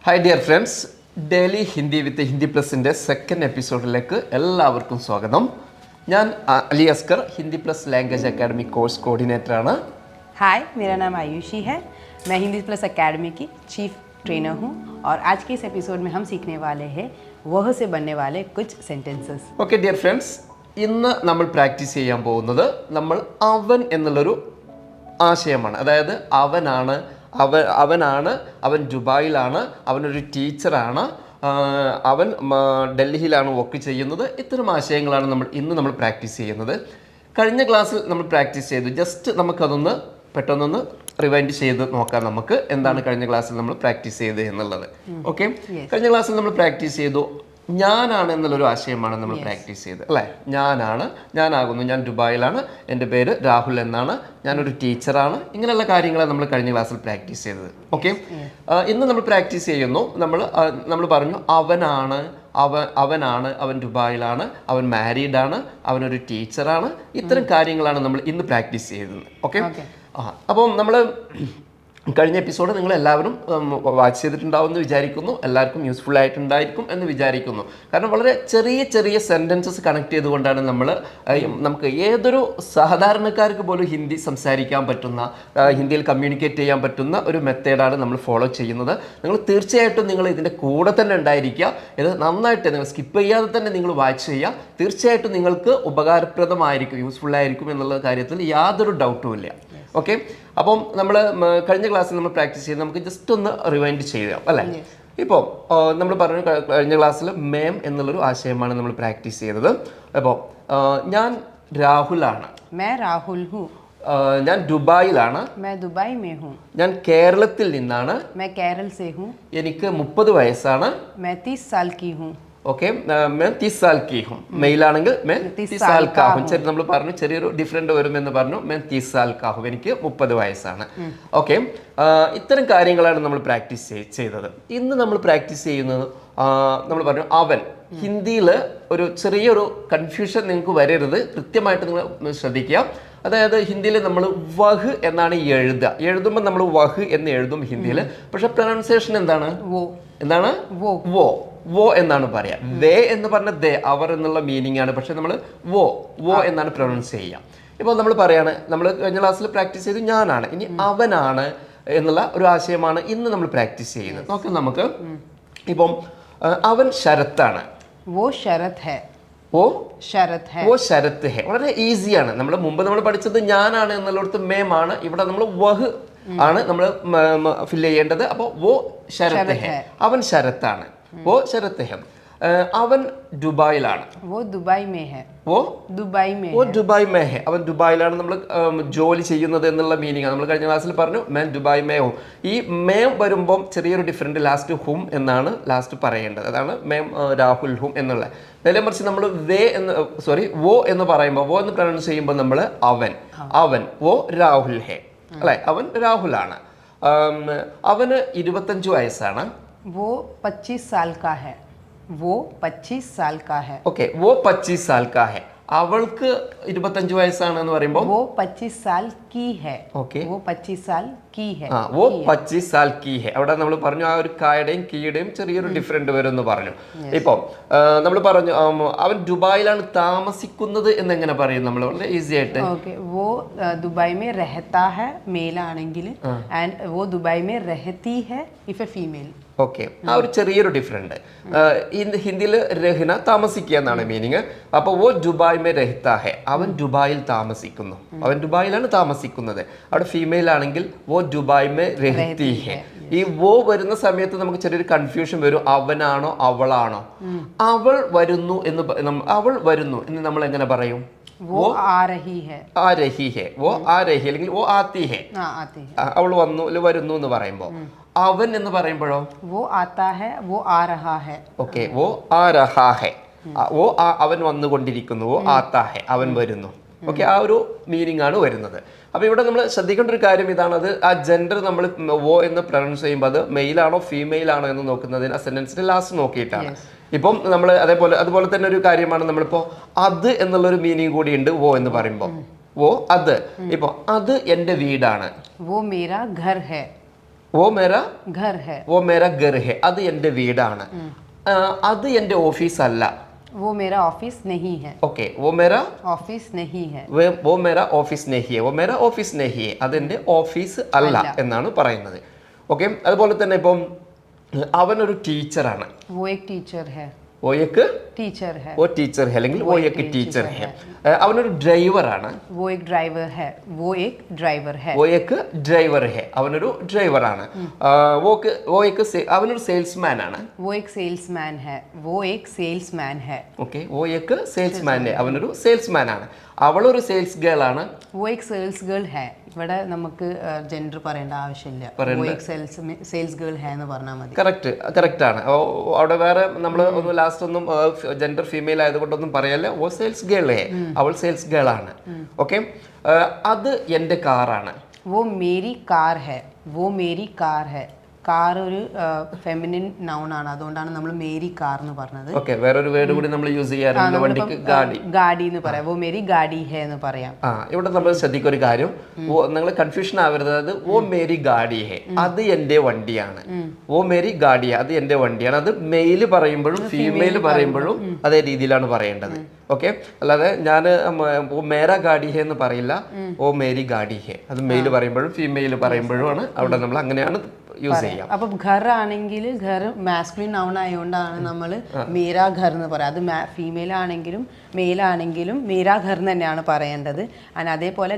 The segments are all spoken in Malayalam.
Hi dear friends, daily Hindi with Hindi പ്ലസിൻ്റെ സെക്കൻഡ് എപ്പിസോഡിലേക്ക് എല്ലാവർക്കും സ്വാഗതം. ഞാൻ Ali Askar, Hindi plus language academy course coordinator ആണ്. हाय, मेरा नाम आयुषी है. मैं हिंदी प्लस एकेडमी की चीफ ट्रेनर हूँ और आज के इस एपिसोड में हम सीखने वाले हैं वह से बनने वाले कुछ सेंटेंसेस. ഓക്കെ ഡിയർ ഫ്രണ്ട്സ്, ഇന്ന് നമ്മൾ പ്രാക്ടീസ് ചെയ്യാൻ പോകുന്നത് നമ്മൾ അവൻ എന്നുള്ളൊരു ആശയമാണ്. അതായത് അവൻ ദുബായിലാണ്, അവനൊരു ടീച്ചറാണ്, അവൻ ഡൽഹിയിലാണ് വർക്ക് ചെയ്യുന്നത്. ഇത്തരം ആശയങ്ങളാണ് ഇന്ന് നമ്മൾ പ്രാക്ടീസ് ചെയ്യുന്നത്. കഴിഞ്ഞ ക്ലാസ്സിൽ നമ്മൾ പ്രാക്ടീസ് ചെയ്തു. ജസ്റ്റ് നമുക്കതൊന്ന് പെട്ടെന്നൊന്ന് റിവൈൻഡ് ചെയ്ത് നോക്കാം. നമുക്ക് എന്താണ് കഴിഞ്ഞ ക്ലാസ്സിൽ നമ്മൾ പ്രാക്ടീസ് ചെയ്തത് എന്നുള്ളത്. ഓക്കെ, കഴിഞ്ഞ ക്ലാസ്സിൽ നമ്മൾ പ്രാക്ടീസ് ചെയ്തു ഞാനാണ് എന്നുള്ളൊരു ആശയമാണ് നമ്മൾ പ്രാക്ടീസ് ചെയ്തത്, അല്ലേ? ഞാനാകുന്നു, ഞാൻ ദുബായിലാണ്, എൻ്റെ പേര് രാഹുൽ എന്നാണ്, ഞാനൊരു ടീച്ചറാണ്. ഇങ്ങനെയുള്ള കാര്യങ്ങളാണ് നമ്മൾ കഴിഞ്ഞ ക്ലാസ്സിൽ പ്രാക്ടീസ് ചെയ്തത്. ഓക്കെ, ഇന്ന് നമ്മൾ പ്രാക്ടീസ് ചെയ്യുന്നു. നമ്മൾ പറഞ്ഞു അവൻ ദുബായിലാണ്, അവൻ മാരീഡാണ്, അവനൊരു ടീച്ചറാണ്. ഇത്തരം കാര്യങ്ങളാണ് നമ്മൾ ഇന്ന് പ്രാക്ടീസ് ചെയ്തത്. ഓക്കെ, അപ്പം നമ്മൾ കഴിഞ്ഞ എപ്പിസോഡ് നിങ്ങൾ എല്ലാവരും വാച്ച് ചെയ്തിട്ടുണ്ടാവും എന്ന് വിചാരിക്കുന്നു. എല്ലാവർക്കും യൂസ്ഫുൾ ആയിട്ടുണ്ടായിരിക്കും എന്ന് വിചാരിക്കുന്നു. കാരണം വളരെ ചെറിയ ചെറിയ സെൻറ്റൻസസ് കണക്ട് ചെയ്തുകൊണ്ടാണ് നമുക്ക് ഏതൊരു സാധാരണക്കാർക്ക് പോലും ഹിന്ദി സംസാരിക്കാൻ പറ്റുന്ന, ഹിന്ദിയിൽ കമ്മ്യൂണിക്കേറ്റ് ചെയ്യാൻ പറ്റുന്ന ഒരു മെത്തേഡാണ് നമ്മൾ ഫോളോ ചെയ്യുന്നത്. നിങ്ങൾ തീർച്ചയായിട്ടും നിങ്ങൾ ഇതിൻ്റെ കൂടെ തന്നെ ഉണ്ടായിരിക്കുക. ഇത് നന്നായിട്ട് നിങ്ങൾ സ്കിപ്പ് ചെയ്യാതെ തന്നെ നിങ്ങൾ വാച്ച് ചെയ്യുക. തീർച്ചയായിട്ടും നിങ്ങൾക്ക് ഉപകാരപ്രദമായിരിക്കും, യൂസ്ഫുൾ ആയിരിക്കും എന്നുള്ള കാര്യത്തിൽ യാതൊരു ഡൗട്ടും ഇല്ല. ഓക്കെ, അപ്പം നമ്മൾ കഴിഞ്ഞ ക്ലാസ്സിൽ നമ്മൾ പ്രാക്ടീസ് ചെയ്ത് നമുക്ക് ജസ്റ്റ് ഒന്ന് റിവൈൻഡ് ചെയ്യാം, അല്ലേ? ഇപ്പോൾ നമ്മൾ പറഞ്ഞു കഴിഞ്ഞ ക്ലാസ്സിൽ മേം എന്നുള്ളൊരു ആശയമാണ് നമ്മൾ പ്രാക്ടീസ് ചെയ്തത്. അപ്പോൾ ഞാൻ രാഹുലാണ്, ഞാൻ ദുബായിലാണ്, ഞാൻ കേരളത്തിൽ നിന്നാണ്, എനിക്ക് 30 വയസ്സാണ്, ഓക്കെ, मैं 30 साल की हूँ. മെയിലാണെങ്കിൽ मैं 30 साल का हूँ. നമ്മൾ പറഞ്ഞു ചെറിയൊരു ഡിഫറൻറ്റ് വരുമെന്ന് പറഞ്ഞു. मैं 30 साल का हूँ, എനിക്ക് 30 വയസ്സാണ്. ഓക്കെ, ഇത്തരം കാര്യങ്ങളാണ് നമ്മൾ പ്രാക്ടീസ് ചെയ്തത്. ഇന്ന് നമ്മൾ പ്രാക്ടീസ് ചെയ്യുന്നത് നമ്മൾ പറഞ്ഞു അവൻ. ഹിന്ദിയിൽ ഒരു ചെറിയൊരു കൺഫ്യൂഷൻ നിങ്ങൾക്ക് വരരുത്, കൃത്യമായിട്ട് നിങ്ങൾ ശ്രദ്ധിക്കുക. അതായത് ഹിന്ദിയിൽ നമ്മൾ വഹ് എന്നാണ് എഴുതുമ്പോൾ നമ്മൾ വഹ് എന്ന് എഴുതും ഹിന്ദിയിൽ. പക്ഷെ പ്രൊനൗൺസിയേഷൻ എന്താണ്? വോ എന്നാണ് പറയാ. ദേ എന്ന് പറഞ്ഞ ദേ, അവർ എന്നുള്ള മീനിങ് ആണ്. പക്ഷെ നമ്മൾ വോ എന്നാണ് പ്രൊനൗൺസ് ചെയ്യുക. ഇപ്പോൾ നമ്മൾ പറയാണ്, നമ്മൾ കഴിഞ്ഞ ക്ലാസ്സിൽ പ്രാക്ടീസ് ചെയ്തു ഞാനാണ്, ഇനി അവനാണ് എന്നുള്ള ഒരു ആശയമാണ് ഇന്ന് നമ്മൾ പ്രാക്ടീസ് ചെയ്യുന്നത്. നോക്കാം നമുക്ക്. ഇപ്പം അവൻ ശരത്താണ്, वो शरत है. വളരെ ഈസിയാണ്. നമ്മൾ പഠിച്ചത് ഞാനാണ് എന്നുള്ളിടത്ത് മേമാണ്. ഇവിടെ നമ്മൾ വഹ് ആണ് നമ്മൾ ഫില്ല് ചെയ്യേണ്ടത്. അപ്പോൾ വോ ശരത് ഹെ, അവൻ ശരത്താണ്. വോ ശരത് ഹെ. അവൻ ദുബായിലാണ്, वो दुबई में है. അവൻ ദുബായിലാണ് നമ്മൾ ജോലി ചെയ്യുന്നത് എന്നുള്ള മീനിങ് ആണ്. നമ്മൾ കഴിഞ്ഞ ക്ലാസ്സിൽ പറഞ്ഞു मैं ദുബായ് മേ ഹൂം. ഈ മേം വരുമ്പം ചെറിയൊരു ഡിഫറൻറ്റ്, ലാസ്റ്റ് ഹും എന്നാണ് ലാസ്റ്റ് പറയേണ്ടത്. അതാണ് മേം രാഹുൽ ഹും എന്നുള്ള. നേരെ മറിച്ച് നമ്മൾ വോ എന്ന് പറയുമ്പോൾ, വോ എന്ന് പ്രൊനൗൺസ് ചെയ്യുമ്പോൾ നമ്മൾ അവൻ വോ രാഹുൽ ഹെ, അല്ലെ? അവൻ രാഹുലാണ്. അവന് 25 വയസ്സാണ്. वो 25 साल का है. ഓക്കെ, വോ 25 साल का है. അവൾക്ക് 25 വയസ്സാണ് എന്ന് പറയുമ്പോൾ वो 25 साल की है. ഓക്കെ, वो 25 साल की है. वो 25 साल की है. അവിടെ നമ്മൾ പറഞ്ഞു ആ ഒരു കായുടെയും കീയുടെയും ചെറിയൊരു ഡിഫറൻറ്റ് വരും എന്ന് പറഞ്ഞു. ഇപ്പോൾ നമ്മൾ പറഞ്ഞു അവൻ ദുബായിലാണ് താമസിക്കുന്നത് എന്നെങ്ങനെ പറയും നമ്മൾ? വളരെ ഈസി ആയിട്ട് वो दुबई में रहता है मेल ആണെങ്കിൽ, and वो दुबई में रहती है if a female. ഓക്കെ, ആ ഒരു ചെറിയൊരു ഡിഫറൻറ്റ്. ഹിന്ദിയിൽ രഹ്ന താമസിക്കുക എന്നാണ് മീനിങ്. അപ്പോൾ വോ ദുബായ് മേ രഹ്താ ഹെ, അവൻ ദുബായിൽ താമസിക്കുന്നു, അവൻ ദുബായിലാണ് താമസിക്കുന്നത്. അവിടെ ഫീമെയിൽ ആണെങ്കിൽ വോ ദുബായ് മേ രഹ്തി ഹെ. ഈ വോ വരുന്ന സമയത്ത് നമുക്ക് ചെറിയൊരു കൺഫ്യൂഷൻ വരും. അവനാണോ അവളാണോ? അവൾ വരുന്നു എന്ന് നമ്മൾ എങ്ങനെ പറയും? वो आ रही है. वो आ रही അല്ലെങ്കിൽ वो आती है. അവൾ വരുന്നു എന്ന് പറയുമ്പോൾ. അവൻ എന്ന് പറയുമ്പോഴോ वो आता है, वो आ रहा है. ഓക്കെ, वो आ रहा है. അവൻ വന്നുകൊണ്ടിരിക്കുന്നു. वो आता है, അവൻ വരുന്നു. ഓക്കെ, ആ ഒരു മീനിങ് ആണ് വരുന്നത്. അപ്പോൾ ഇവിടെ നമ്മൾ ശ്രദ്ധിക്കേണ്ട ഒരു കാര്യം ഇതാണ്. ആ ജെൻഡർ നമ്മൾ വോ എന്ന് പ്രൊനൗൺസ് ചെയ്യുമ്പോൾ അത് മെയിലാണോ ഫീമെയിൽ ആണോ എന്ന് നോക്കുന്നതിന് ആ സെന്റൻസിന്റെ ലാസ്റ്റ് നോക്കിയിട്ടാണ്. ഇപ്പം നമ്മൾ അതുപോലെ തന്നെ ഒരു കാര്യമാണ് നമ്മളിപ്പോൾ അത് എന്നുള്ളൊരു മീനിങ് കൂടി ഉണ്ട് വോ എന്ന് പറയുമ്പോൾ. വോ അത്, ഇപ്പോൾ അത് എൻ്റെ വീടാണ്. वो मेरा घर है. वो मेरा घर है. वो मेरा घर है. അത് എൻ്റെ വീടാണ്. അത് എൻ്റെ ഓഫീസ് അല്ല. वो मेरा ऑफिस नहीं है. ഓക്കെ, वो मेरा ऑफिस नहीं है. वो मेरा ഓഫീസ് नहीं है. वो मेरा ഓഫീസ് नहीं है. അതെൻ്റെ ഓഫീസ് അല്ല എന്നാണ് പറയുന്നത്. ഓക്കെ, അതുപോലെ തന്നെ ഇപ്പം അവനൊരു ടീച്ചറാണ്. वो एक टीचर है. वो एक टीचर है. वो टीचर है അല്ലെങ്കിൽ वो एक टीचर है. അവനൊരു ഡ്രൈവറാണ്. वो एक ड्राइवर है. वो एक ड्राइवर है. वो एक ड्राइवर है. അവനൊരു ഡ്രൈവറാണ്. അവനൊരു സെയിൽസ്മാൻ ആണ്. वो एक सेल्समैन है. वो एक सेल्समैन है. ഓക്കെ, वो एक സെയിൽസ്മാൻ है. അവനൊരു സെയിൽസ്മാൻ ആണ്. അവളൊരു സെയിൽസ് ഗേൾ ആണ്. वो एक सेल्स गर्ल है. ഇവിടെ നമുക്ക് ജെൻഡർ പറയേണ്ട ആവശ്യമില്ല. वो एक सेल्स गर्ल है എന്ന് പറഞ്ഞാൽ മതി. കറക്റ്റ് ആണ്. അവിടെ വേറെ നമ്മൾ ഒന്ന് ലാസ്റ്റ് ഒന്നും ജെൻഡർ ഫീമെയിൽ ആയതുകൊണ്ടൊന്നും പറയല്ല. ഓ സെയിൽസ് ഗേൾ ഹേ, അവൾ സെയിൽസ് ഗേൾ ആണ്. ഓക്കെ, അത് എൻ്റെ കാറാണ്. वो मेरी कार है. वो मेरी कार है. കാർ ഒരു ഫെമിനിൻ നൗൺ ആണ്, അതുകൊണ്ടാണ് നമ്മൾ മേരി കാർ എന്ന് പറഞ്ഞത്. ഓക്കെ, വേറൊരു വേർഡ് കൂടി നമ്മൾ യൂസ് ചെയ്യാറുണ്ട് വണ്ടിക്ക്, ഗാഡി. ഗാഡി എന്ന് പറയാം. वो मेरी गाड़ी है എന്ന് പറയാം. ഇവിടെ നമ്മൾ ശ്രദ്ധിക്കുന്ന ഒരു കാര്യം, നിങ്ങൾ കൺഫ്യൂഷൻ ആവരുത്. അത് ഓ മേരി ഗാഡി ഹേ, അത് എൻ്റെ വണ്ടിയാണ്. ഓ മേരി ഗാഡി, അത് എൻ്റെ വണ്ടിയാണ്. അത് മെയിൽ പറയുമ്പോഴും ഫീമെയിൽ പറയുമ്പോഴും അതേ രീതിയിലാണ് പറയേണ്ടത്. ഓക്കെ, അല്ലാതെ ഞാൻ ഓ മേരാ ഗാഡി ഹേ എന്ന് പറയില്ല. ഓ മേരി ഗാഡി ഹേ, അത് മെയിൽ പറയുമ്പോഴും ഫീമെയിൽ പറയുമ്പോഴും ആണ് അവിടെ നമ്മൾ അങ്ങനെയാണ് യൂസ് ചെയ്യാം. അപ്പൊ ഘർ ആണെങ്കിൽ ഘർ മാസ്കുലിൻ നൗൺ ആയതുകൊണ്ടാണ് നമ്മൾ മേരാ ഘർ എന്ന് പറയാം. അത് ഫീമെയിൽ ആണെങ്കിലും മെയിൽ ആണെങ്കിലും മേരാ ഘർ തന്നെയാണ് പറയേണ്ടത്. അതേപോലെ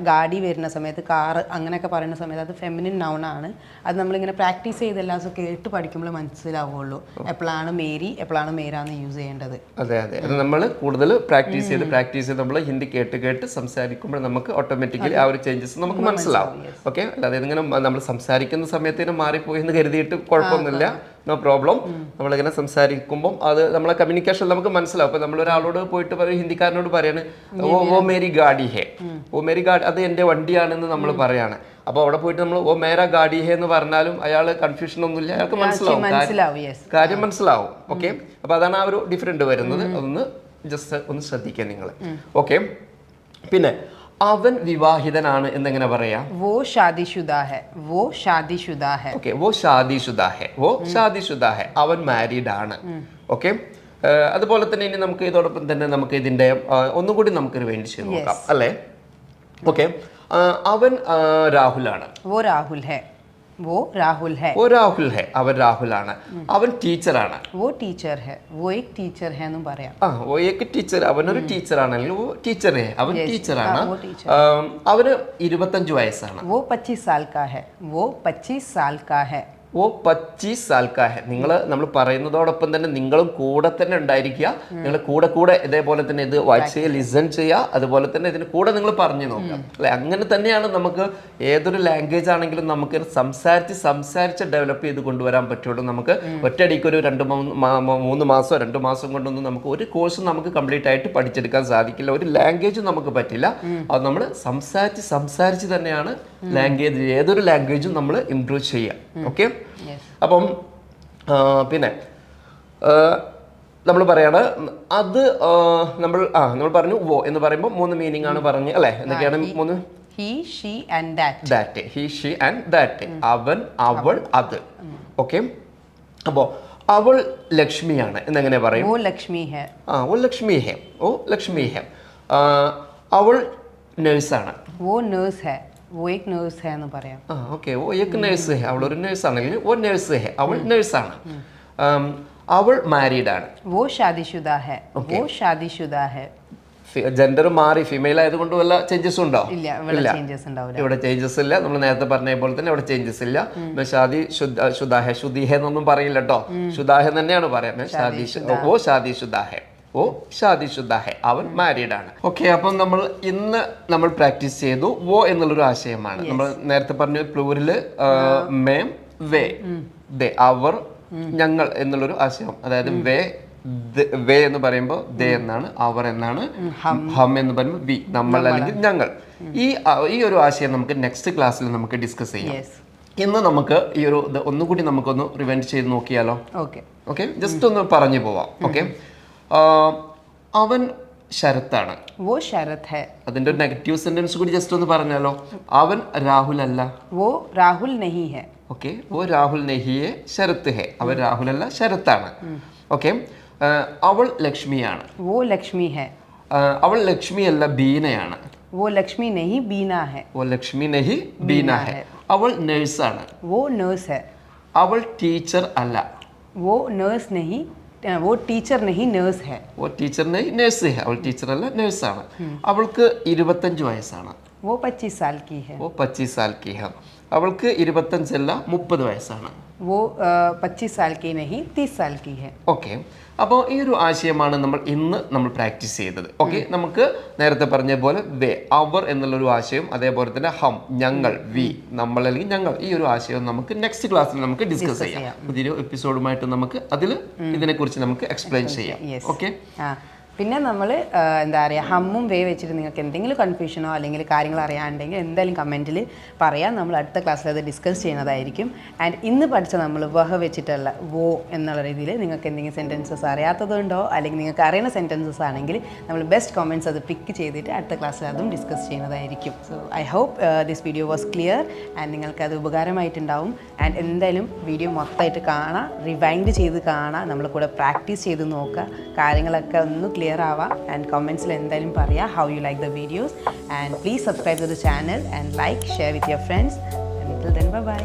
ഗാഡി വരുന്ന സമയത്ത്, കാർ അങ്ങനെയൊക്കെ പറയുന്ന സമയത്ത് അത് ഫെമിനിൻ നൗൺ ആണ്. അത് നമ്മളിങ്ങനെ പ്രാക്ടീസ് ചെയ്ത് എല്ലാ ദിവസവും കേട്ട് പഠിക്കുമ്പോൾ മനസ്സിലാവുള്ളൂ എപ്പോഴാണ് മേരി എപ്പോഴാണ് മേരാന്ന് യൂസ് ചെയ്യേണ്ടത്. അതെ, അത് നമ്മൾ കൂടുതൽ പ്രാക്ടീസ് ചെയ്ത് നമ്മൾ ഹിന്ദി കേട്ട് സംസാരിക്കുമ്പോൾ നമുക്ക് ഓട്ടോമാറ്റിക്കലി ആ ഒരു ചേഞ്ചസ് നമുക്ക് മനസ്സിലാവും. ഓക്കെ, അല്ലാതെ ഇങ്ങനെ നമ്മൾ സംസാരിക്കുന്ന സമയത്ത് മാറിപ്പോയി എന്ന് കരുതിയിട്ട് കുഴപ്പമൊന്നുമില്ല, നോ പ്രോബ്ലം. നമ്മളിങ്ങനെ സംസാരിക്കുമ്പോൾ അത് നമ്മളെ കമ്മ്യൂണിക്കേഷൻ നമുക്ക് മനസ്സിലാവും. ഇപ്പൊ നമ്മൾ ഒരാളോട് പോയിട്ട് പറയും, ഹിന്ദിക്കാരനോട് പറയാണ് ഓ മേരി ഗാഡി ഹേ, ഓ മേരി ഗാഡി, അത് എൻ്റെ വണ്ടിയാണെന്ന് നമ്മൾ പറയാണ്. അപ്പോൾ അവിടെ പോയിട്ട് നമ്മൾ ഓ മേരാ ഗാഡി ഹേ എന്ന് പറഞ്ഞാലും അയാൾ കൺഫ്യൂഷൻ ഒന്നുമില്ല, അയാൾക്ക് മനസ്സിലാവും, കാര്യം മനസ്സിലാവും. ഓക്കെ, അപ്പൊ അതാണ് ആ ഒരു ഡിഫറൻറ്റ് വരുന്നത്. അതൊന്ന് ജസ്റ്റ് ഒന്ന് ശ്രദ്ധിക്കുക നിങ്ങൾ. ഓക്കെ, പിന്നെ അവൻ വിവാഹിതനാണ് എന്നെങ്ങനെ പറയാം? वो शादीशुदा है. वो शादीशुदा है. ഓക്കെ, वो शादीशुदा है. वो शादीशुदा है. അവൻ മാരീഡ് ആണ്. ഓക്കെ, അതുപോലെ തന്നെ ഇനി നമുക്ക് ഇതോടൊപ്പം തന്നെ നമുക്ക് ഇതിന്റെ ഒന്നും കൂടി നമുക്ക് വേണ്ടി ചെയ്ത് നോക്കാം അല്ലേ? ഓക്കെ, അവൻ രാഹുലാണ്. वो राहुल है. वो राहुल है. वो राहुल है. അവൻ രാഹുലാണ്. അവൻ ടീച്ചറാണ്. वो टीचर है. वो एक टीचर है എന്നും പറയാം. वो एक टीचर, അവനൊരു ടീച്ചറാണെങ്കിൽ वो टीचर है, അവൻ ടീച്ചറാണ്. അവന് 25 വയസ്സാണ്. वो 25 साल का है. वो 25 साल का है. ഓ 25 साल का है. നമ്മൾ പറയുന്നതോടൊപ്പം തന്നെ നിങ്ങളും കൂടെ തന്നെ ഉണ്ടായിരിക്കുക. നിങ്ങൾ കൂടെ ഇതേപോലെ തന്നെ ഇത് വായിച്ച് ലിസൺ ചെയ്യുക. അതുപോലെ തന്നെ ഇതിന് കൂടെ നിങ്ങൾ പറഞ്ഞു നോക്കുക അല്ലെ? അങ്ങനെ തന്നെയാണ് നമുക്ക് ഏതൊരു ലാംഗ്വേജ് ആണെങ്കിലും നമുക്ക് സംസാരിച്ച് ഡെവലപ്പ് ചെയ്ത് കൊണ്ടുവരാൻ പറ്റുള്ളൂ. നമുക്ക് ഒറ്റയടിക്ക് ഒരു 2-3 മാസമോ 2 മാസം കൊണ്ടൊന്നും നമുക്ക് ഒരു കോഴ്സ് നമുക്ക് കംപ്ലീറ്റ് ആയിട്ട് പഠിച്ചെടുക്കാൻ സാധിക്കില്ല. ഒരു ലാംഗ്വേജും നമുക്ക് പറ്റില്ല. അത് നമ്മൾ സംസാരിച്ച് തന്നെയാണ് ലാംഗ്വേജ്, ഏതൊരു ലാംഗ്വേജും നമ്മൾ ഇംപ്രൂവ് ചെയ്യുക. ഓക്കെ, അപ്പം പിന്നെ നമ്മൾ പറയാണ് അത് നമ്മൾ പറഞ്ഞു വോ എന്ന് പറയുമ്പോൾ 3 മീനിങ് ആണ് പറഞ്ഞു അല്ലെ? എന്തൊക്കെയാണ് 3? he, she and that. he, she and that. അവൻ, അവൾ, അത്. ഓക്കെ, അപ്പോൾ അവൾ ലക്ഷ്മിയാണ് എന്നെങ്ങനെ പറയും? वो लक्ष्मी है. वो लक्ष्मी है. वो लक्ष्मी है. അവൾ നഴ്സാണ്. वो नर्स है. वो एक नर्स है എന്ന് പറയാം. ഓക്കെ, वो एक नर्स है. അവൾ ഒരു നഴ്സ് ആണെങ്കിൽ वो नर्स है. അവൾ നഴ്സാണ്. അവൾ മാരീഡ് ആണ്. वो शादीशुदा है. वो शादीशुदा है. ജെൻഡർ മാറി ഫീമെയിൽ ആയതുകൊണ്ട് വല്ല ചേഞ്ചസ് ഉണ്ടോ? ഇല്ല, ഇവിടെ ചേഞ്ചസ് ഇല്ല. നമ്മൾ നേരത്തെ പറഞ്ഞ പോലെ തന്നെ ഇവിടെ ചേഞ്ചസ് ഇല്ല. ഷാദി ശുദാഹ, ശുദ്ധിഹ എന്നൊന്നും പറയില്ല കേട്ടോ, ശുദാഹ തന്നെയാണ് പറയുന്നത്. ഓ ഷാദി ശുദാഹ, ഓ ഷാദി ശുദാഹ, അവൻ മാരീഡ് ആണ്. ഓക്കെ, അപ്പം ഇന്ന് നമ്മൾ പ്രാക്ടീസ് ചെയ്തു വോ എന്നുള്ളൊരു ആശയമാണ്. നമ്മൾ നേരത്തെ പറഞ്ഞ പ്ലൂരില് മേം, വേ, ദേ, അവർ, ഞങ്ങൾ എന്നുള്ളൊരു ആശയം. അതായത് വേ എന്ന് പറയുമ്പോൾ ദേ എന്നാണ്, അവർ എന്നാണ്, ഹം എന്ന് പറയുമ്പോൾ വി, നമ്മൾ അല്ലെങ്കിൽ ഞങ്ങൾ. ഈ ഒരു ആശയം നമുക്ക് നെക്സ്റ്റ് ക്ലാസ്സിൽ നമുക്ക് ഡിസ്കസ് ചെയ്യാം. ഇന്ന് നമുക്ക് ഈ ഒരു ഒന്നുകൂടി നമുക്കൊന്ന് റിവൈൻഡ് ചെയ്ത് നോക്കിയാലോ? ഓക്കെ, ജസ്റ്റ് ഒന്ന് പറഞ്ഞു പോവാം. ഓക്കെ, അവൻ ശരത്താണ്. वो शरत है. അതിന്റെ ഒരു നെഗറ്റീവ് സെന്റൻസ് കൂടി ജസ്റ്റ് ഒന്ന് പറഞ്ഞാലോ? അവൻ രാഹുൽ അല്ല. वो राहुल नहीं है. ഓക്കെ ഓ രാഹുൽ നെഹിയെ ശരത്ത് ഹെ അവർ രാഹുലല്ല ശരത്താണ് ഓക്കെ അവൾ ലക്ഷ്മിയാണ് वो लक्ष्मी है അവൾ ലക്ഷ്മിയല്ല ബീനയാണ് वो लक्ष्मी नहीं बीना है ഓ ലക്ഷ്മി നെഹി ബീന ഹെ അവൾ നേഴ്സാണ് वो नर्स है അവൾ ടീച്ചർ അല്ല वो नर्स नहीं वो टीचर नहीं नर्स है ഓ ടീച്ചർ നെഹി നേഴ്സ് ഹെ അവൾ ടീച്ചർ അല്ല നേഴ്സാണ് അവൾക്ക് 25 വയസ്സാണ് वो 25 साल की है ഓ 25 സാൽ കി ഹെ അവൾക്ക് 25 അല്ല 30 വയസ്സാണ് वो 25 साल की नहीं 30 साल की है ഓക്കെ അപ്പോൾ ഈ ഒരു ആശയമാണ് നമ്മൾ പ്രാക്ടീസ് ചെയ്തത് ഓക്കെ നമുക്ക് നേരത്തെ പറഞ്ഞ പോലെ ദേ അവർ എന്നുള്ളൊരു ആശയം അതേപോലെ തന്നെ ഹം ഞങ്ങൾ വി നമ്മൾ അല്ലെങ്കിൽ ഞങ്ങൾ ഈ ഒരു ആശയം നമുക്ക് നെക്സ്റ്റ് ക്ലാസ്സിൽ നമുക്ക് ഡിസ്കസ് ചെയ്യാം പുതിയൊരു എപ്പിസോഡുമായിട്ട് നമുക്ക് അതിൽ ഇതിനെക്കുറിച്ച് നമുക്ക് എക്സ്പ്ലെയിൻ ചെയ്യാം ഓക്കെ പിന്നെ നമ്മൾ എന്താ പറയുക ഹമ്മും വേ വെച്ചിട്ട് നിങ്ങൾക്ക് എന്തെങ്കിലും കൺഫ്യൂഷനോ അല്ലെങ്കിൽ കാര്യങ്ങൾ അറിയാണ്ടെങ്കിൽ എന്തായാലും കമൻറ്റിൽ പറയാം നമ്മൾ അടുത്ത ക്ലാസ്സിൽ അത് ഡിസ്കസ് ചെയ്യുന്നതായിരിക്കും ആൻഡ് ഇന്ന് പഠിച്ച നമ്മൾ വഹ വെച്ചിട്ടുള്ള വോ എന്നുള്ള രീതിയിൽ നിങ്ങൾക്ക് എന്തെങ്കിലും സെൻറ്റൻസസ് അറിയാത്തതുണ്ടോ അല്ലെങ്കിൽ നിങ്ങൾക്ക് അറിയുന്ന സെൻറ്റൻസസ് ആണെങ്കിൽ നമ്മൾ ബെസ്റ്റ് കമൻറ്റ്സ് അത് പിക്ക് ചെയ്തിട്ട് അടുത്ത ക്ലാസ്സിൽ അതും ഡിസ്കസ് ചെയ്യുന്നതായിരിക്കും so I hope this video was clear and നിങ്ങൾക്കത് ഉപകാരമായിട്ടുണ്ടാവും ആൻഡ് എന്തായാലും വീഡിയോ മൊത്തമായിട്ട് കാണാം റിവൈൻഡ് ചെയ്ത് കാണാം നമ്മൾ കൂടെ പ്രാക്ടീസ് ചെയ്ത് നോക്കുക കാര്യങ്ങളൊക്കെ ഒന്ന് ക്ലിയർ ആവാം ആൻഡ് കമൻറ്റ്സിൽ എന്തായാലും പറയാം how you like the videos and please subscribe to the channel and like share with your friends and till then by